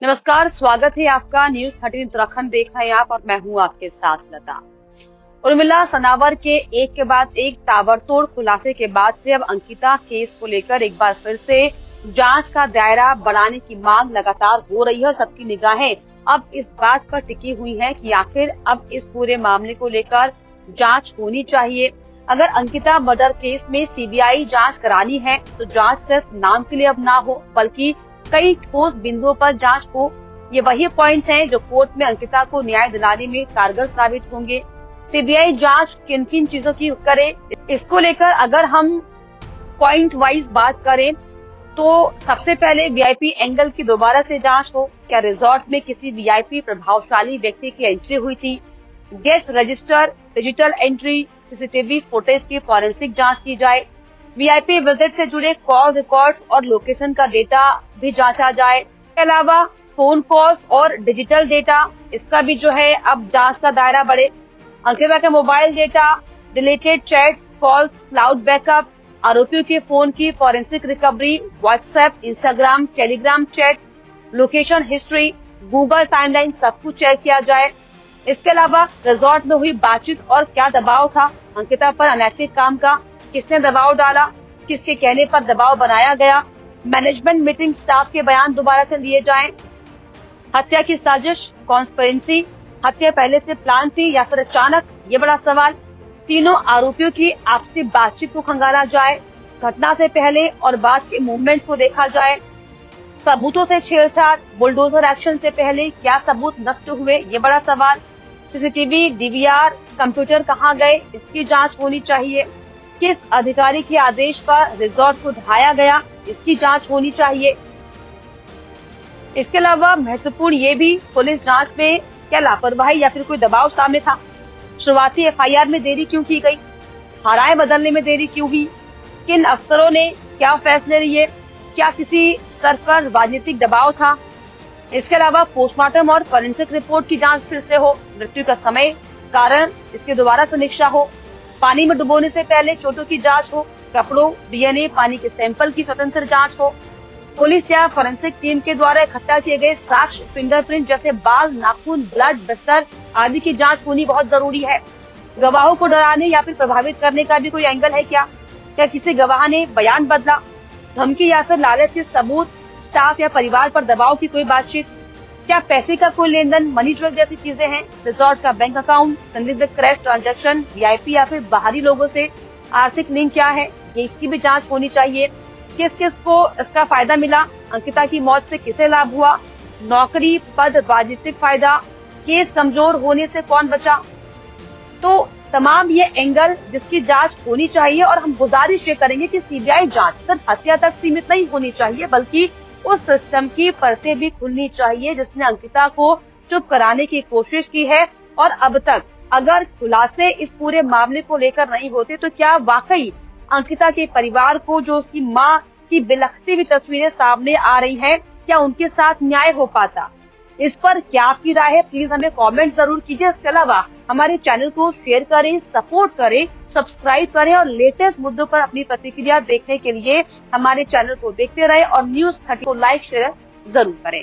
नमस्कार, स्वागत है आपका न्यूज 13 उत्तराखंड देख रहे हैं आप और मैं हूं आपके साथ लता। उर्मिला सनावर के एक के बाद एक ताबड़तोड़ खुलासे के बाद से अब अंकिता केस को लेकर एक बार फिर से जांच का दायरा बढ़ाने की मांग लगातार हो रही है। सबकी निगाहें अब इस बात पर टिकी हुई हैं कि आखिर अब इस पूरे मामले को लेकर जांच होनी चाहिए। अगर अंकिता मर्डर केस में सीबीआई जांच करानी है तो जांच सिर्फ नाम के लिए अब ना हो बल्कि कई ठोस बिंदुओं पर जांच हो। ये वही पॉइंट्स हैं जो कोर्ट में अंकिता को न्याय दिलाने में कारगर साबित होंगे। सीबीआई जांच किन किन चीजों की करे, इसको लेकर अगर हम पॉइंट वाइज बात करें तो सबसे पहले वीआईपी एंगल की दोबारा से जांच हो। क्या रिजॉर्ट में किसी वीआईपी प्रभावशाली व्यक्ति की एंट्री हुई थी? Guest register, digital entry, CCTV footage की फॉरेंसिक जांच की जाए। वीआईपी विजिट से जुड़े कॉल रिकॉर्ड्स और लोकेशन का डेटा भी जांचा जाए। इसके अलावा फोन कॉल्स और डिजिटल डेटा, इसका भी जो है अब जांच का दायरा बढ़े। अंकिता के mobile data, deleted chats, calls, cloud backup, आरोपियों के फोन की forensic recovery, WhatsApp, Instagram, Telegram chat, location history, Google timeline, सब कुछ चेक किया जाए। इसके अलावा रिजॉर्ट में हुई बातचीत और क्या दबाव था अंकिता पर अनैतिक काम का, किसने दबाव डाला, किसके कहने पर दबाव बनाया गया। मैनेजमेंट मीटिंग स्टाफ के बयान दोबारा से लिए जाएं। हत्या की साजिश, कॉन्स्पिरेसी, हत्या पहले से प्लान थी या फिर अचानक, ये बड़ा सवाल। तीनों आरोपियों की आपसी बातचीत को खंगाला जाए। घटना से पहले और बाद के मूवमेंट्स को देखा जाए। सबूतों से छेड़छाड़, बुलडोजर एक्शन से पहले क्या सबूत नष्ट हुए, ये बड़ा सवाल। सीसीटीवी, डीवीआर, कंप्यूटर कहाँ गए, इसकी जांच होनी चाहिए। किस अधिकारी के आदेश पर रिजॉर्ट को ढाया गया, इसकी जांच होनी चाहिए। इसके अलावा महत्वपूर्ण ये भी, पुलिस जांच में क्या लापरवाही या फिर कोई दबाव सामने था? शुरुआती एफआईआर में देरी क्यों की गई? धाराएं बदलने में देरी क्यों हुई? किन अफसरों ने क्या फैसले लिए? क्या किसी स्तर पर राजनीतिक दबाव था? इसके अलावा पोस्टमार्टम और फॉरेंसिक रिपोर्ट की जांच फिर से हो। मृत्यु का समय, कारण, इसकी दोबारा समीक्षा हो। पानी में डुबोने से पहले चोटों की जांच हो। कपड़ों, डीएनए, पानी के सैंपल की स्वतंत्र जांच हो। पुलिस या फॉरेंसिक टीम के द्वारा इकट्ठा किए गए साक्ष्य, फिंगरप्रिंट जैसे बाल, नाखून, ब्लड, बिस्तर आदि की जांच होनी बहुत जरूरी है। गवाहों को डराने या फिर प्रभावित करने का भी कोई एंगल है क्या? क्या किसी गवाह ने बयान बदला? धमकी या फिर लालच के सबूत, स्टाफ या परिवार पर दबाव की कोई बातचीत? क्या पैसे का कोई लेन देन, मनी ट्रेल जैसी चीजें हैं? रिजॉर्ट का बैंक अकाउंट, संदिग्ध क्रैश ट्रांजैक्शन, वीआईपी या फिर बाहरी लोगों से आर्थिक लिंक क्या है, ये इसकी भी जांच होनी चाहिए। किस किस को इसका फायदा मिला? अंकिता की मौत से किसे लाभ हुआ? नौकरी, पद, राजनीतिक फायदा, केस कमजोर होने से कौन बचा? तो तमाम ये एंगल जिसकी जांच होनी चाहिए और हम गुजारिश ये करेंगे कि सीबीआई जांच सिर्फ हत्या तक सीमित नहीं होनी चाहिए बल्कि उस सिस्टम की परतें भी खुलनी चाहिए जिसने अंकिता को चुप कराने की कोशिश की है। और अब तक अगर खुलासे इस पूरे मामले को लेकर नहीं होते तो क्या वाकई अंकिता के परिवार को, जो उसकी मां की बिलखती हुई तस्वीरें सामने आ रही हैं, क्या उनके साथ न्याय हो पाता? इस पर क्या आपकी राय है? प्लीज हमें कमेंट जरूर कीजिए। इसके अलावा हमारे चैनल को शेयर करें, सपोर्ट करें, सब्सक्राइब करें और लेटेस्ट मुद्दों पर अपनी प्रतिक्रिया देखने के लिए हमारे चैनल को देखते रहें और न्यूज 13 को लाइक शेयर जरूर करें।